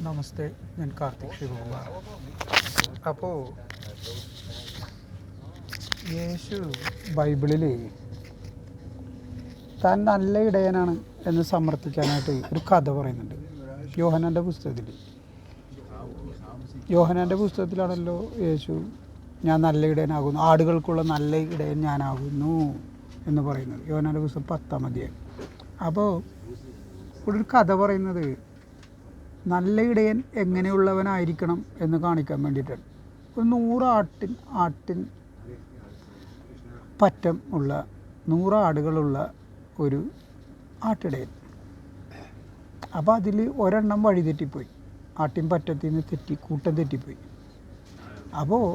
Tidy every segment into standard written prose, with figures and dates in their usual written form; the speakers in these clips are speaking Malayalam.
നമസ്തേ, ഞാൻ കാർത്തിക് ശിവകുമാർ. അപ്പോൾ യേശു ബൈബിളിൽ താൻ നല്ല ഇടയനാണ് എന്ന് സമർത്ഥിക്കാനായിട്ട് ഒരു കഥ പറയുന്നുണ്ട്. യോഹന്നാൻ്റെ പുസ്തകത്തിലാണല്ലോ യേശു ഞാൻ നല്ല ഇടയനാകുന്നു, ആടുകൾക്കുള്ള നല്ല ഇടയൻ ഞാനാകുന്നു എന്ന് പറയുന്നത്. യോഹന്നാൻ്റെ പുസ്തകം 10-ാം അധ്യായം. അപ്പോൾ ഇവിടെ ഒരു കഥ പറയുന്നത് നല്ല ഇടയൻ എങ്ങനെയുള്ളവനായിരിക്കണം എന്ന് കാണിക്കാൻ വേണ്ടിയിട്ടാണ്. ഒരു 100 ആട്ടിൻ പറ്റം ഉള്ള 100 ആടുകളുള്ള ഒരു ആട്ടിടയൻ. അപ്പോൾ അതിൽ ഒരെണ്ണം വഴിതെറ്റിപ്പോയി, ആട്ടിൻ പറ്റത്തിൽ നിന്ന് കൂട്ടം തെറ്റിപ്പോയി. അപ്പോൾ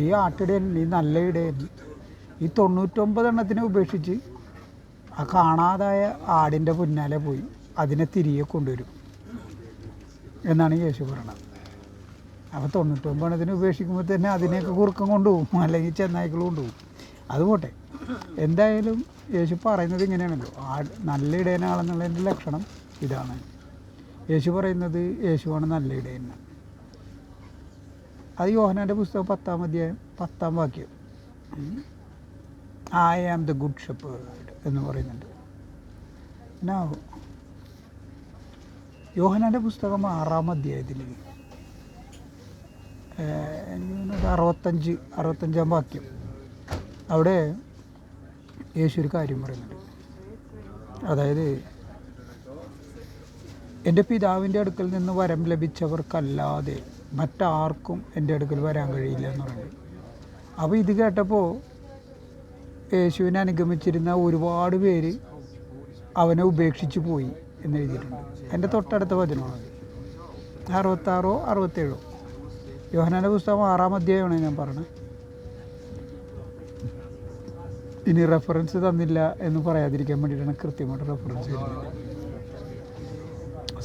ഈ ആട്ടിടയൻ, ഈ നല്ല ഇടയൻ, ഈ 99 എണ്ണത്തിനെ ഉപേക്ഷിച്ച് ആ കാണാതായ ആടിൻ്റെ പിന്നാലെ പോയി അതിനെ തിരികെ കൊണ്ടുവരും എന്നാണ് യേശു പറയണത്. അപ്പോൾ 99 എണ്ണത്തിന് ഉപേക്ഷിക്കുമ്പോൾ തന്നെ അതിനെയൊക്കെ കുറുക്കം കൊണ്ടുപോകും, അല്ലെങ്കിൽ ചെന്നായ്ക്കൾ കൊണ്ടുപോകും. അതുപോട്ടെ, എന്തായാലും യേശു പറയുന്നത് ഇങ്ങനെയാണല്ലോ, നല്ല ഇടയനാണെന്നുള്ളതിൻ്റെ ലക്ഷണം ഇതാണ്. യേശു പറയുന്നത് യേശുവാണ് നല്ല ഇടയൻ. അത് യോഹന്നാൻ്റെ പുസ്തകം 10-ാം അധ്യായം 10-ാം വാക്യം, I am the good shepherd എന്ന് പറയുന്നുണ്ട്. പിന്നെ യോഹന്നാൻ്റെ പുസ്തകം 6-ാം അധ്യായത്തിൽ 65-ാം വാക്യം, അവിടെ യേശു ഒരു കാര്യം പറയുന്നുണ്ട്. അതായത്, എൻ്റെ പിതാവിൻ്റെ അടുക്കൽ നിന്ന് വരം ലഭിച്ചവർക്കല്ലാതെ മറ്റാർക്കും എൻ്റെ അടുക്കൽ വരാൻ കഴിയില്ല എന്ന് പറയുന്നത്. അപ്പോൾ ഇത് കേട്ടപ്പോൾ യേശുവിനെ അനുഗമിച്ചിരുന്ന ഒരുപാട് പേര് അവനെ ഉപേക്ഷിച്ച് പോയി എന്ന് എഴുതിയിട്ടുണ്ട്. എൻ്റെ തൊട്ടടുത്ത വചനമാണ് 66-ഓ 67-ഓ യോഹന്നാൻ്റെ പുസ്തകം 6-ാം അധ്യായമാണ് ഞാൻ പറഞ്ഞത്. ഇനി റെഫറൻസ് തന്നില്ല എന്ന് പറയാതിരിക്കാൻ വേണ്ടിയിട്ടാണ് കൃത്യമായിട്ട് റെഫറൻസ് ചെയ്യുന്നത്.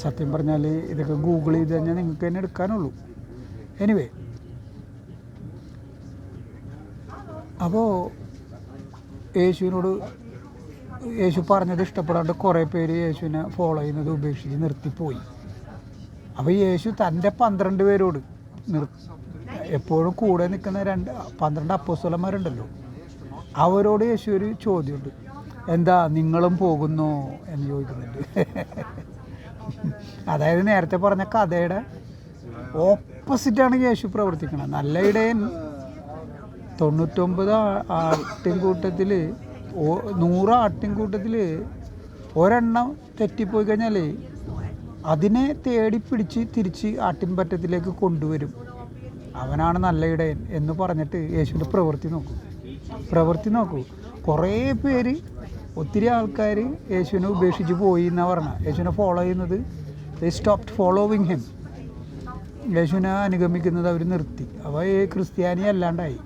സത്യം പറഞ്ഞാൽ ഇതൊക്കെ ഗൂഗിൾ ചെയ്ത് കഴിഞ്ഞാൽ നിങ്ങൾക്ക് തന്നെ എടുക്കാനുള്ളൂ. എനിവേ, അപ്പോൾ യേശു പറഞ്ഞത് ഇഷ്ടപ്പെടാണ്ട് കുറേ പേര് യേശുവിനെ ഫോളോ ചെയ്യുന്നത് ഉപേക്ഷിച്ച് നിർത്തിപ്പോയി. അപ്പോൾ യേശു തൻ്റെ 12 പേരോട് എപ്പോഴും കൂടെ നിൽക്കുന്ന 12 അപ്പോസ്തലന്മാരുണ്ടല്ലോ, അവരോട് യേശു ഒരു ചോദ്യമുണ്ട്. എന്താ, നിങ്ങളും പോകുന്നോ എന്ന് ചോദിക്കുന്നുണ്ട്. അതായത് നേരത്തെ പറഞ്ഞ കഥയുടെ ഓപ്പോസിറ്റാണ് യേശു പ്രവർത്തിക്കുന്നത്. നല്ല ഇടയൻ 99 ആട്ടിൻകൂട്ടത്തിൽ 100 ആട്ടിൻകൂട്ടത്തിൽ ഒരെണ്ണം തെറ്റിപ്പോയി കഴിഞ്ഞാൽ അതിനെ തേടി പിടിച്ച് തിരിച്ച് ആട്ടിൻപറ്റത്തിലേക്ക് കൊണ്ടുവരും. അവനാണ് നല്ല ഇടയൻ എന്ന് പറഞ്ഞിട്ട് യേശുവിൻ്റെ പ്രവൃത്തി നോക്കൂ. കുറേ പേര്, ഒത്തിരി ആൾക്കാർ യേശുവിനെ ഉപേക്ഷിച്ച് പോയി എന്നാണ് പറഞ്ഞത്. യേശുവിനെ ഫോളോ ചെയ്യുന്നത്, ദേ സ്റ്റോപ്ഡ് ഫോളോവിങ് ഹിം. യേശുവിനെ അനുഗമിക്കുന്നത് അവർ നിർത്തി. അപ്പോൾ ക്രിസ്ത്യാനി അല്ലാണ്ടായി.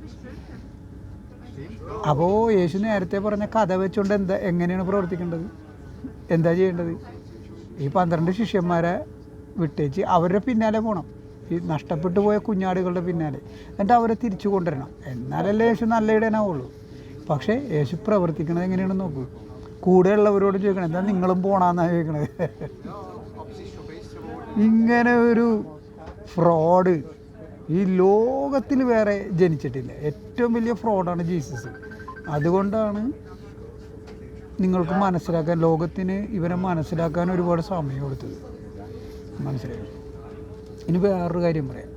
അപ്പോൾ യേശു നേരത്തെ പറഞ്ഞ കഥ വെച്ചുകൊണ്ട് എങ്ങനെയാണ് പ്രവർത്തിക്കേണ്ടത്, എന്താ ചെയ്യേണ്ടത്? ഈ 12 ശിഷ്യന്മാരെ വിട്ടേച്ച് അവരുടെ പിന്നാലെ പോകണം, ഈ നഷ്ടപ്പെട്ടു പോയ കുഞ്ഞാടുകളുടെ പിന്നാലെ. എന്നിട്ട് അവരെ തിരിച്ചു കൊണ്ടുവരണം. എന്നാലല്ലേ യേശു നല്ല ഇടയനാവുള്ളൂ. പക്ഷേ യേശു പ്രവർത്തിക്കണത് എങ്ങനെയാണെന്ന് നോക്കൂ. കൂടെയുള്ളവരോട് ചോദിക്കണം, എന്താ നിങ്ങളും പോകണമെന്നാണ് ചോദിക്കണത്. ഇങ്ങനെ ഒരു ഫ്രോഡ് ഈ ലോകത്തിൽ വേറെ ജനിച്ചിട്ടില്ല. ഏറ്റവും വലിയ ഫ്രോഡാണ് ജീസസ്. അതുകൊണ്ടാണ് നിങ്ങൾക്ക് മനസ്സിലാക്കാൻ, ലോകത്തിന് ഇവരെ മനസ്സിലാക്കാൻ ഒരുപാട് സമയം കൊടുത്തത്. മനസ്സിലായി? ഇനി വേറൊരു കാര്യം പറയാം.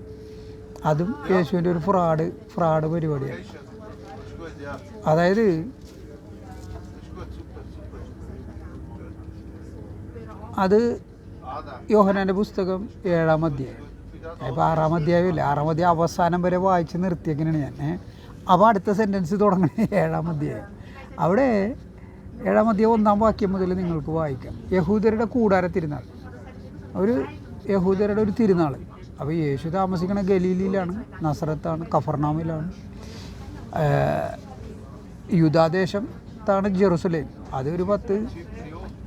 അതും യേശുവിൻ്റെ ഒരു ഫ്രോഡ് പരിപാടിയാണ്. അതായത്, അത് യോഹന്നാൻ്റെ പുസ്തകം 7-ാം അധ്യായം. ഇപ്പോൾ 6-ാം അധ്യായമില്ല, 6-ാം അധ്യായം അവസാനം വരെ വായിച്ച് നിർത്തിയേക്കണാണ് ഞാൻ. അപ്പോൾ അടുത്ത സെൻറ്റൻസ് തുടങ്ങണേ 7-ാം അധ്യായം. അവിടെ 7-ാം അധ്യായം 1-ാം വാക്യം മുതൽ നിങ്ങൾക്ക് വായിക്കാം. യഹൂദരുടെ കൂടാര തിരുനാൾ, യഹൂദരുടെ ഒരു തിരുനാൾ. അപ്പോൾ യേശു താമസിക്കണ ഗലീലയിലാണ്, നസറത്താണ്, കഫർനാമിലാണ്. യൂദാദേശത്താണ് ജെറുസലേം. അതൊരു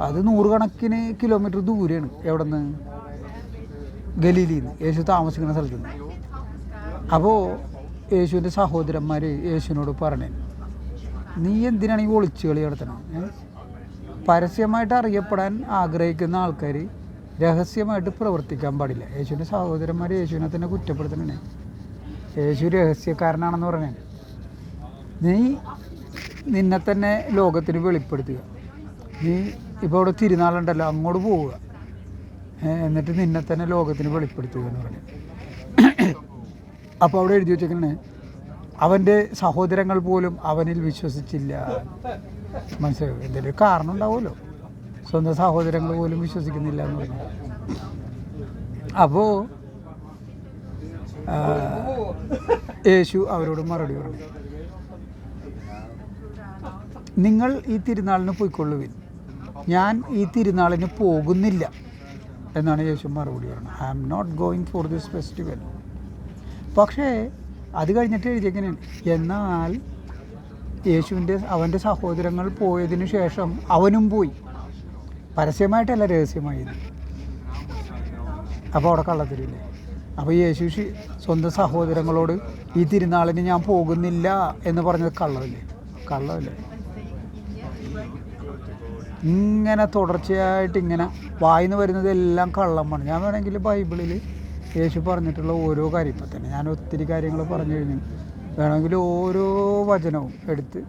100 കണക്കിന് കിലോമീറ്റർ ദൂരെയാണ്. എവിടെ നിന്ന്? ഗലീലിയിൽ നിന്ന്, യേശു താമസിക്കുന്ന സ്ഥലത്ത് നിന്ന്. അപ്പോൾ യേശുവിൻ്റെ സഹോദരന്മാർ യേശുവിനോട് പറഞ്ഞു, നീ എന്തിനാണ് ഈ ഒളിച്ചു കളി നടത്തണം? പരസ്യമായിട്ട് അറിയപ്പെടാൻ ആഗ്രഹിക്കുന്ന ആൾക്കാർ രഹസ്യമായിട്ട് പ്രവർത്തിക്കാൻ പാടില്ല. യേശുവിൻ്റെ സഹോദരന്മാർ യേശുവിനെ തന്നെ കുറ്റപ്പെടുത്തണേ. യേശു രഹസ്യക്കാരനാണെന്ന് പറഞ്ഞാൽ നീ നിന്നെ തന്നെ ലോകത്തിന് വെളിപ്പെടുത്തുക. നീ ഇപ്പോൾ അവിടെ തിരുനാളുണ്ടല്ലോ, അങ്ങോട്ട് പോവുക, എന്നിട്ട് നിന്നെ തന്നെ ലോകത്തിന് വെളിപ്പെടുത്തുക എന്ന് പറഞ്ഞു. അപ്പോൾ അവിടെ എഴുതി വെച്ചേക്കണേ, അവൻ്റെ സഹോദരങ്ങൾ പോലും അവനിൽ വിശ്വസിച്ചില്ല. മനസ്സിലായോ? എന്തെങ്കിലും കാരണം ഉണ്ടാവുമല്ലോ, സ്വന്തം സഹോദരങ്ങൾ പോലും വിശ്വസിക്കുന്നില്ല എന്ന് പറഞ്ഞു. അപ്പോൾ യേശു അവരോട് മറുപടി പറഞ്ഞു, നിങ്ങൾ ഈ തിരുനാളിന് പോയിക്കൊള്ളുവിൻ, ഞാൻ ഈ തിരുനാളിന് പോകുന്നില്ല എന്നാണ് യേശു മറുപടി പറഞ്ഞത്. I am not going for this festival. പക്ഷേ അത് കഴിഞ്ഞിട്ട് എഴുതിയെങ്ങനെയാണ്, എന്നാൽ അവൻ്റെ സഹോദരങ്ങൾ പോയതിനു ശേഷം അവനും പോയി, പരസ്യമായിട്ടല്ല, രഹസ്യമായത്. അപ്പോൾ അവിടെ കള്ളത്തരില്ലേ? അപ്പോൾ യേശു സ്വന്തം സഹോദരങ്ങളോട് ഈ തിരുനാളിന് ഞാൻ പോകുന്നില്ല എന്ന് പറഞ്ഞത് കള്ളമില്ലേ? കള്ളമില്ലേ? ഇങ്ങനെ തുടർച്ചയായിട്ട് ഇങ്ങനെ വായിന്ന് വരുന്നതെല്ലാം കള്ളമാണ്. ഞാൻ വേണമെങ്കിൽ ബൈബിളിൽ യേശു പറഞ്ഞിട്ടുള്ള ഓരോ കാര്യം, ഇപ്പം തന്നെ ഞാൻ ഒത്തിരി കാര്യങ്ങൾ പറഞ്ഞു കഴിഞ്ഞു, വേണമെങ്കിൽ ഓരോ വചനവും എടുത്ത്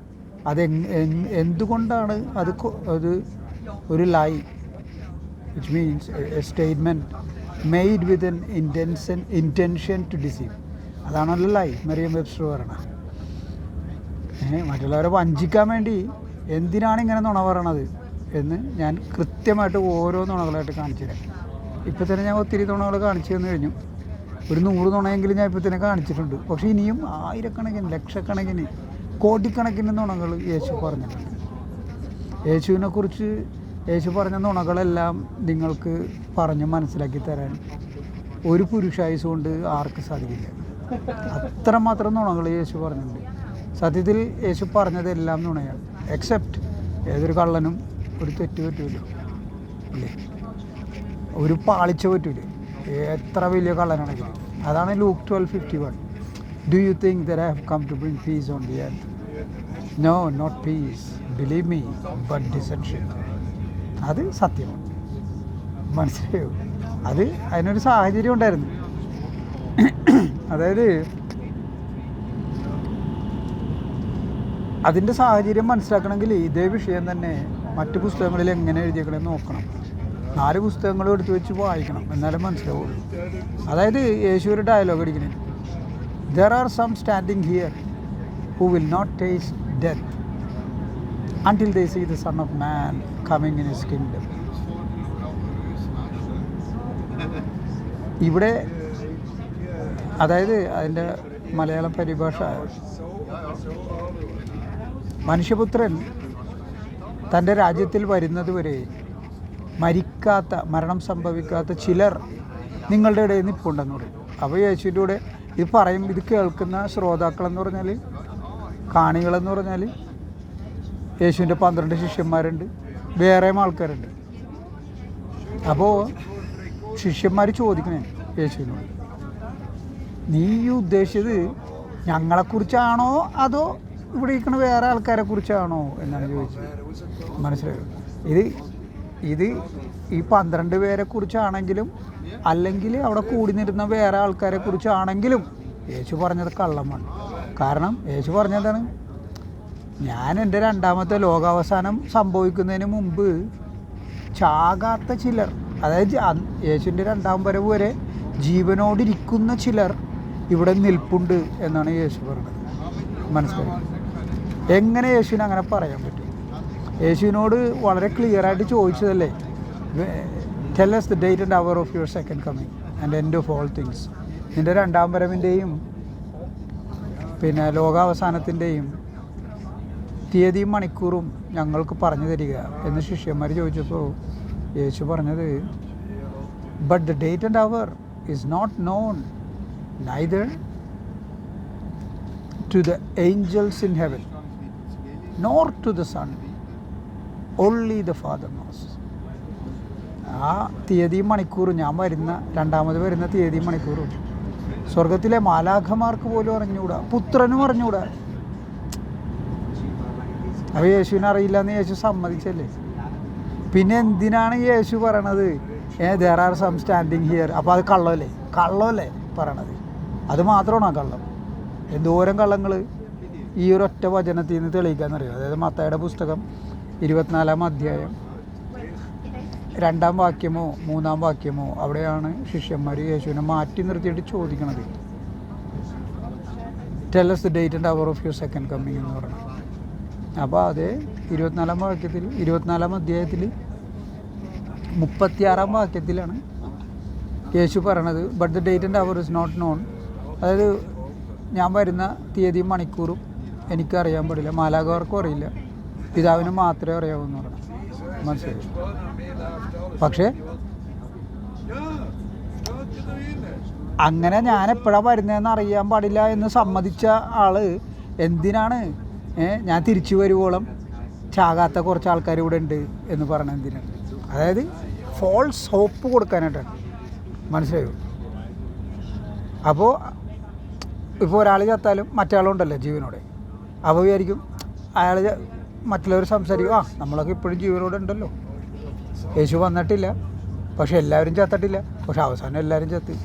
എന്തുകൊണ്ടാണ് അത് ഒരു lie, which means a statement made with an intention to deceive. അതാണല്ലോ ലൈ, മെറിയം വെബ്സ്റ്റർ പറയണത്. മറ്റുള്ളവരെ വഞ്ചിക്കാൻ വേണ്ടി എന്തിനാണ് ഇങ്ങനെ നുണ പറയണത് എന്ന് ഞാൻ കൃത്യമായിട്ട് ഓരോ നുണകളായിട്ട് കാണിച്ചു തരാം. ഇപ്പം തന്നെ ഞാൻ ഒത്തിരി നുണകൾ കാണിച്ചു തന്നു കഴിഞ്ഞു. ഒരു 100 നുണയെങ്കിലും ഞാൻ ഇപ്പം തന്നെ കാണിച്ചിട്ടുണ്ട്. പക്ഷേ ഇനിയും ആയിരക്കണക്കിന്, ലക്ഷക്കണക്കിന്, കോടിക്കണക്കിന് നുണകൾ യേശു പറഞ്ഞിട്ടുണ്ട്. യേശുവിനെക്കുറിച്ച് യേശു പറഞ്ഞ നുണകളെല്ലാം നിങ്ങൾക്ക് പറഞ്ഞ് മനസ്സിലാക്കി തരാൻ ഒരു പുരുഷായുസ് കൊണ്ട് ആർക്ക് സാധിക്കില്ല. അത്രമാത്രം നുണകൾ യേശു പറഞ്ഞിട്ടുണ്ട്. സത്യത്തിൽ യേശു പറഞ്ഞതെല്ലാം നുണയാണ്, എക്സെപ്റ്റ് ഏതൊരു കള്ളനും ഒരു തെറ്റ് പറ്റൂല്ലോ അല്ലേ, ഒരു പാളിച്ച പറ്റൂലേ, എത്ര വലിയ കള്ളനാണെങ്കിലും. അതാണ് Luke 12:51. Do you think that I have come to bring peace on the earth? No, not peace, believe me, but dissension. അത് സത്യമാണ്, മനസ്സിലായോ? അതിനൊരു സാഹചര്യം ഉണ്ടായിരുന്നു. അതായത് അതിൻ്റെ സാഹചര്യം മനസ്സിലാക്കണമെങ്കിൽ ഇതേ വിഷയം തന്നെ മറ്റു പുസ്തകങ്ങളിൽ എങ്ങനെ എഴുതിയേക്കണമെന്ന് നോക്കണം. 4 പുസ്തകങ്ങളും എടുത്തു വെച്ച് വായിക്കണം, എന്നാലും മനസ്സിലാവുള്ളൂ. അതായത് യേശു ഒരു ഡയലോഗ് അടിക്കണേ, there are some standing here who will not taste death until they see the Son of Man coming in his kingdom. ഇവിടെ അതായത് അതിൻ്റെ മലയാളം പരിഭാഷ, മനുഷ്യപുത്രൻ തൻ്റെ രാജ്യത്തിൽ വരുന്നത് വരെ മരണം സംഭവിക്കാത്ത ചിലർ നിങ്ങളുടെ ഇടയിൽ നിൽപ്പുണ്ടെന്ന് പറയും. അപ്പോൾ യേശുവിൻ്റെ കൂടെ ഇത് കേൾക്കുന്ന ശ്രോതാക്കളെന്ന് പറഞ്ഞാൽ, കാണികളെന്ന് പറഞ്ഞാൽ യേശുവിൻ്റെ 12 ശിഷ്യന്മാരുണ്ട്, വേറെയും ആൾക്കാരുണ്ട്. അപ്പോൾ ശിഷ്യന്മാർ ചോദിക്കണേ യേശുവിനോട്, നീ ഈ ഞങ്ങളെക്കുറിച്ചാണോ അതോ ഇവിടെ ഇരിക്കുന്ന വേറെ ആൾക്കാരെ കുറിച്ചാണോ എന്നാണ് ചോദിച്ചത്. മനസ്സിലായോ? ഇത് ഈ 12 പേരെ കുറിച്ചാണെങ്കിലും അല്ലെങ്കിൽ അവിടെ കൂടി നിരുന്ന വേറെ ആൾക്കാരെ കുറിച്ചാണെങ്കിലും യേശു പറഞ്ഞത് കള്ളമാണ്. കാരണം യേശു പറഞ്ഞതാണ്, ഞാൻ എൻ്റെ 2ാമത്തെ ലോകാവസാനം സംഭവിക്കുന്നതിന് മുമ്പ് ചാകാത്ത ചിലർ, അതായത് യേശുവിൻ്റെ 2ാം വരവ് വരെ ജീവനോടിരിക്കുന്ന ചിലർ ഇവിടെ നിൽപ്പുണ്ട് എന്നാണ് യേശു പറഞ്ഞത്. മനസ്സിലായി? എങ്ങനെ യേശുവിന് അങ്ങനെ പറയാൻ പറ്റും? യേശുവിനോട് വളരെ ക്ലിയറായിട്ട് ചോദിച്ചതല്ലേ, tell us the date and hour of your second coming and end of all things. നിൻ്റെ 2ാം വരവിൻ്റെയും പിന്നെ ലോകാവസാനത്തിൻ്റെയും തീയതിയും മണിക്കൂറും ഞങ്ങൾക്ക് പറഞ്ഞു തരിക എന്ന് ശിഷ്യന്മാർ ചോദിച്ചപ്പോൾ യേശു പറഞ്ഞത്, but the date and hour is not known neither to the angels in heaven nor to the Son, only the Father knows. ആ തീയതിയും മണിക്കൂറും, ഞാൻ 2ാമത് വരുന്ന തീയതിയും മണിക്കൂറും സ്വർഗത്തിലെ മാലാഖമാർക്ക് പോലും അറിഞ്ഞുകൂടാ, പുത്രനും അറിഞ്ഞുകൂടാ. അപ്പോൾ യേശുവിനെ അറിയില്ല എന്ന് യേശു സമ്മതിച്ചല്ലേ? പിന്നെ എന്തിനാണ് യേശു പറയണത് there are some standing here. അപ്പോൾ അത് കള്ളമല്ലേ പറയണത്? അത് മാത്രമാണോ കള്ളം? എന്തോരം കള്ളങ്ങൾ ഈ ഒരൊറ്റ വചനത്തിൽ നിന്ന് തെളിയിക്കാമെന്നറിയാം. അതായത് മത്തായിയുടെ പുസ്തകം 24-ാം അധ്യായം 2-ാം വാക്യമോ 3-ാം വാക്യമോ അവിടെയാണ് ശിഷ്യന്മാർ യേശുവിനെ മാറ്റി നിർത്തിയിട്ട് ചോദിക്കണത്, tell us the date and hour of your second coming എന്ന് പറഞ്ഞു. അപ്പോൾ അതേ 24-ാം വാക്യത്തിൽ 24-ാം അധ്യായത്തിൽ 36-ാം വാക്യത്തിലാണ് യേശു പറയണത്, but the date and hour is not known. അതായത് ഞാൻ വരുന്ന തീയതിയും മണിക്കൂറും എനിക്കറിയാൻ പാടില്ല, മാലാഖമാർക്കും അറിയില്ല, പിതാവിന് മാത്രമേ അറിയാവൂ എന്ന് പറയണം. മനസ്സിലായി? പക്ഷേ അങ്ങനെ ഞാൻ എപ്പോഴാണ് വരുന്നതെന്ന് അറിയാൻ പാടില്ല എന്ന് സമ്മതിച്ച ആൾ എന്തിനാണ് ഞാൻ തിരിച്ചു വരുവോളം ചാകാത്ത കുറച്ച് ആൾക്കാർ ഇവിടെ ഉണ്ട് എന്ന് പറഞ്ഞ എന്തിനാണ്? അതായത് ഫോൾസ് ഹോപ്പ് കൊടുക്കാനായിട്ടാണ്. മനസ്സിലായോ? അപ്പോൾ ഇപ്പോൾ ഒരാൾ ചത്താലും മറ്റേ ജീവനോടെ. അപ്പോൾ വിചാരിക്കും അയാൾ മറ്റുള്ളവർ സംസാരിക്കും, നമ്മളൊക്കെ ഇപ്പോഴും ജീവനോടെ ഉണ്ടല്ലോ, യേശു വന്നിട്ടില്ല, പക്ഷെ എല്ലാവരും ചത്തിട്ടില്ല, പക്ഷെ അവസാനം എല്ലാവരും ചത്ത്.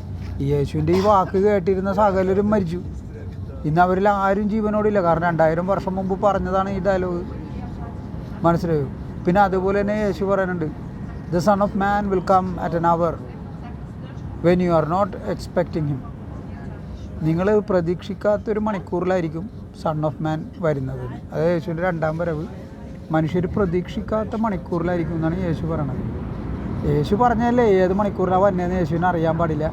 ഈ യേശുവിൻ്റെ ഈ വാക്ക് കേട്ടിരുന്ന സകലരും മരിച്ചു. ഇന്ന് അവരിൽ ആരും ജീവനോടില്ല. കാരണം 2000 വർഷം മുമ്പ് പറഞ്ഞതാണ് ഈ ഡയലോഗ്. മനസ്സിലായോ? പിന്നെ അതുപോലെ തന്നെ യേശു പറയുന്നുണ്ട്, the son of man will come at an hour when you are not expecting him. നിങ്ങൾ പ്രതീക്ഷിക്കാത്തൊരു മണിക്കൂറിലായിരിക്കും സൺ ഓഫ് മാൻ വരുന്നത്. അത് യേശുവിൻ്റെ 2-ാം വരവ് മനുഷ്യർ പ്രതീക്ഷിക്കാത്ത മണിക്കൂറിലായിരിക്കും എന്നാണ് യേശു പറയണത്. യേശു പറഞ്ഞല്ലേ ഏത് മണിക്കൂറിലാണ് വന്നതെന്ന് യേശുവിനെ അറിയാൻ പാടില്ല,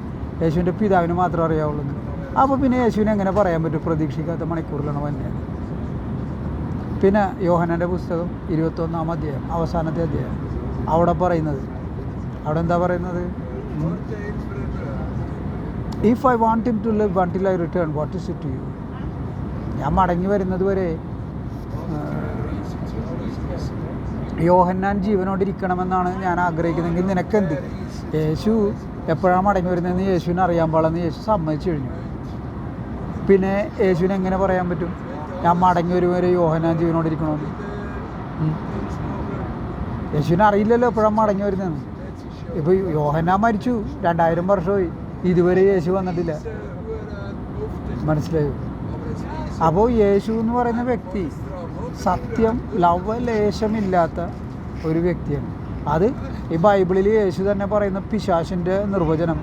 യേശുവിൻ്റെ പിതാവിന് മാത്രമേ അറിയാവുള്ളൂ. അപ്പോൾ പിന്നെ യേശുവിനെ എങ്ങനെ പറയാൻ പറ്റും പ്രതീക്ഷിക്കാത്ത മണിക്കൂറിലാണ് വന്നത്? പിന്നെ യോഹന്നാൻ്റെ പുസ്തകം 21-ാം അധ്യായം അവസാനത്തെ അധ്യായം അവിടെ എന്താ പറയുന്നത്? If I want him to live until I return, what is it to you? ഞാൻ മടങ്ങി വരുന്നത് വരെ യോഹന്നാൻ ജീവനോടിരിക്കണമെന്നാണ് ഞാൻ ആഗ്രഹിക്കുന്നതെങ്കിൽ നിനക്കെന്ത്? യേശു എപ്പോഴാണ് മടങ്ങി വരുന്നതെന്ന് യേശുവിനെ അറിയാൻ പാടില്ലെന്ന് യേശു സമ്മതിച്ചു കഴിഞ്ഞു. പിന്നെ യേശുവിനെ എങ്ങനെ പറയാൻ പറ്റും ഞാൻ മടങ്ങി വരും വരെ യോഹന്നാൻ ജീവനോടിരിക്കണമെന്ന്? യേശുവിനെ അറിയില്ലല്ലോ എപ്പോഴാണ് മടങ്ങി വരുന്നതെന്ന്. ഇപ്പോൾ യോഹന്നാൻ മരിച്ചു, 2000 വർഷമായി, ഇതുവരെ യേശു വന്നിട്ടില്ല. മനസ്സിലായോ? അപ്പോൾ യേശു എന്ന് പറയുന്ന വ്യക്തി സത്യം ലവലേശമില്ലാത്ത ഒരു വ്യക്തിയാണ്. അത് ഈ ബൈബിളിൽ യേശു തന്നെ പറയുന്ന പിശാചിൻ്റെ നിർവചനം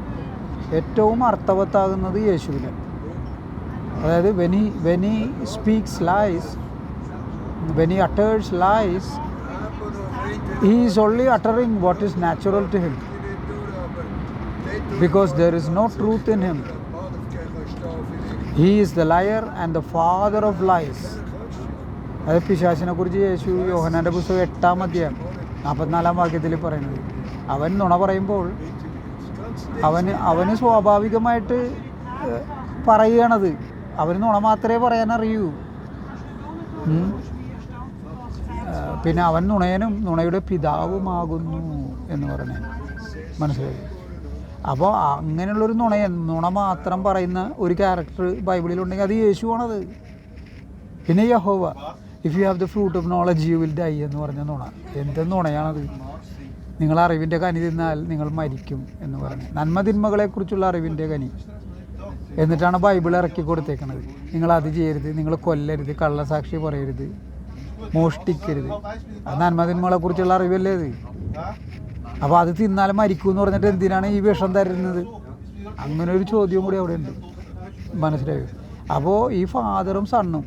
ഏറ്റവും അർത്ഥവത്താകുന്നത് യേശുവിലാണ്. അതായത് when he speaks lies, when he utters lies, he is only uttering what is natural to him, because there is no truth in him. He is the liar and the father of lies. അത് പിശാചിനെ കുറിച്ച് യേശു യോഹന്നാൻ്റെ പുസ്തകം 8-ാം അധ്യായം 44-ാം വാക്യത്തിൽ പറയുന്നത്. അവൻ നുണ പറയുമ്പോൾ അവന് സ്വാഭാവികമായിട്ട് പറയുകയാണത്. അവന് നുണ മാത്രമേ പറയാനറിയൂ. പിന്നെ അവൻ നുണയനും നുണയുടെ പിതാവുമാകുന്നു എന്ന് പറഞ്ഞേ. മനസ്സിലായി? അപ്പോൾ അങ്ങനെയുള്ളൊരു നുണ മാത്രം പറയുന്ന ഒരു ക്യാരക്ടർ ബൈബിളിലുണ്ടെങ്കിൽ അത് യേശുവാണത്. പിന്നെ യഹോവ, if you have the fruit of knowledge you will die എന്ന് പറഞ്ഞ നുണ. എന്ത് നുണയാണത്? നിങ്ങൾ അറിവിൻ്റെ കനി തിന്നാൽ നിങ്ങൾ മരിക്കും എന്ന് പറഞ്ഞു. നന്മതിന്മകളെക്കുറിച്ചുള്ള അറിവിൻ്റെ കനി എന്നിട്ടാണ് ബൈബിൾ ഇറക്കി കൊടുത്തേക്കണത്. നിങ്ങൾ അത് ചെയ്യരുത്, നിങ്ങൾ കൊല്ലരുത്, കള്ളസാക്ഷി പറയരുത്, മോഷ്ടിക്കരുത്. അത് നന്മതിന്മകളെക്കുറിച്ചുള്ള അറിവല്ലേ അത്? അപ്പോൾ അത് തിന്നാൽ മരിക്കും എന്ന് പറഞ്ഞിട്ട് എന്തിനാണ് ഈ വിഷം തരുന്നത്? അങ്ങനെ ഒരു ചോദ്യം കൂടി അവിടെ ഉണ്ട്. മനസ്സിലായോ? അപ്പോൾ ഈ ഫാദറും സണ്ണും,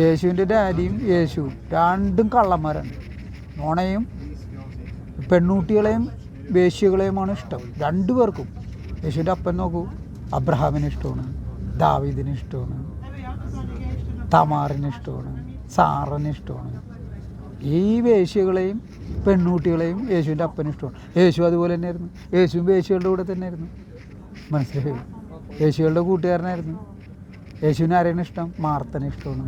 യേശുവിൻ്റെ ഡാഡിയും യേശുവും രണ്ടും കള്ളന്മാരാണ്. നുണയും പെണ്ണൂട്ടികളെയും വേശ്യകളെയുമാണ് ഇഷ്ടം രണ്ടുപേർക്കും. യേശുവിൻ്റെ അപ്പൻ നോക്കൂ, അബ്രഹാമിന് ഇഷ്ടമാണ്, ദാവീദിന് ഇഷ്ടമാണ്, തമാറിന് ഇഷ്ടമാണ്, സാറിന് ഇഷ്ടമാണ്. ഈ വേശ്യകളെയും പെണ്ണൂട്ടികളെയും യേശുവിൻ്റെ അപ്പന് ഇഷ്ടമാണ്. യേശു അതുപോലെ തന്നെയായിരുന്നു. യേശുവും വേശ്യകളുടെ കൂടെ തന്നെയായിരുന്നു. മനസ്സിലായി? യേശുകളുടെ കൂട്ടുകാരനായിരുന്നു. യേശുവിന് ആരെയാണ് ഇഷ്ടം? മാർത്തനെ ഇഷ്ടമാണ്,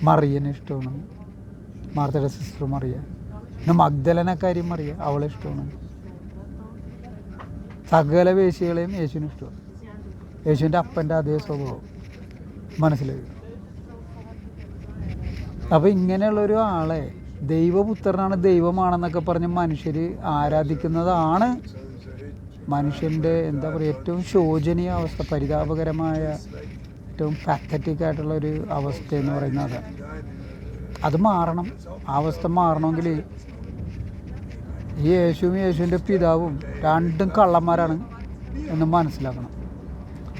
മറിയനെ ഇഷ്ടമാണ്, മാർത്തയുടെ സിസ്റ്റർ മറിയ. പിന്നെ മഗ്ദലനക്കാരി മറിയ, അവളെ ഇഷ്ടമാണ്. സകല വേശ്യകളെയും യേശുവിന് ഇഷ്ടമാണ്. യേശുവിൻ്റെ അപ്പൻ്റെ അതേ സ്വഭാവം. മനസ്സിലായി? അപ്പോൾ ഇങ്ങനെയുള്ളൊരു ആളെ ദൈവപുത്രനാണ്, ദൈവമാണെന്നൊക്കെ പറഞ്ഞ് മനുഷ്യർ ആരാധിക്കുന്നതാണ് മനുഷ്യൻ്റെ എന്താ പറയുക ഏറ്റവും ശോചനീയ അവസ്ഥ, പരിതാപകരമായ ഏറ്റവും പാത്തറ്റിക് ആയിട്ടുള്ളൊരു അവസ്ഥ എന്ന് പറയുന്നത് അതാണ്. അത് മാറണം. ആ അവസ്ഥ മാറണമെങ്കിൽ ഈ യേശുവും യേശുവിൻ്റെ പിതാവും രണ്ടും കള്ളന്മാരാണ് എന്ന് മനസ്സിലാക്കണം.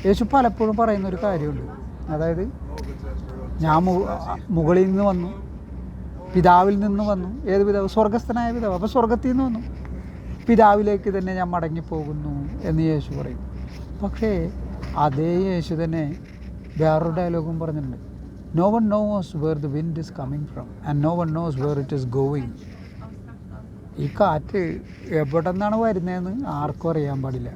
യേശു പലപ്പോഴും പറയുന്നൊരു കാര്യമുണ്ട്, അതായത് ഞാൻ മുകളിൽ നിന്ന് വന്നു, പിതാവിൽ നിന്ന് വന്നു. ഏത് പിതാവ്? സ്വർഗസ്ഥനായ പിതാവ്. അപ്പോൾ സ്വർഗത്തിൽ നിന്ന് വന്നു, പിതാവിലേക്ക് തന്നെ ഞാൻ മടങ്ങിപ്പോകുന്നു എന്ന് യേശു പറയും. പക്ഷേ അതേ യേശു തന്നെ വേറൊരു ഡയലോഗും പറഞ്ഞിട്ടുണ്ട്. No one knows where the wind is coming from and no one knows where it is going. ഈ കാറ്റ് എവിടെ നിന്നാണ് വരുന്നതെന്ന് ആർക്കും അറിയാൻ പാടില്ല,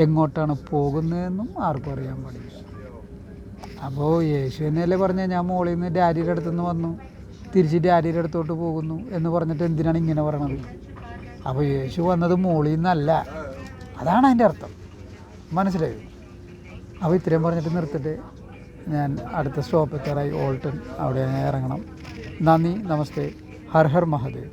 എങ്ങോട്ടാണ് പോകുന്നതെന്നും ആർക്കും അറിയാൻ പാടില്ല. അപ്പോൾ യേശു തന്നെയല്ലേ പറഞ്ഞാൽ ഞാൻ മുകളിൽ നിന്ന് ഡാഡിയുടെ അടുത്തുനിന്ന് വന്നു, തിരിച്ച് ഡാഡിയുടെ അടുത്തോട്ട് പോകുന്നു എന്ന് പറഞ്ഞിട്ട് എന്തിനാണ് ഇങ്ങനെ പറയണത്? അപ്പോൾ യേശു വന്നത് മുകളിൽ നിന്നല്ല, അതാണ് അതിൻ്റെ അർത്ഥം. മനസ്സിലായോ? അപ്പോൾ ഇത്രയും പറഞ്ഞിട്ട് നിർത്തിട്ട് ഞാൻ അടുത്ത സ്റ്റോപ്പ് എത്താറായി, ഓൾട്ടൺ. അവിടെ ഇറങ്ങണം. നന്ദി, നമസ്തേ, ഹർ ഹർ മഹാദേവ്.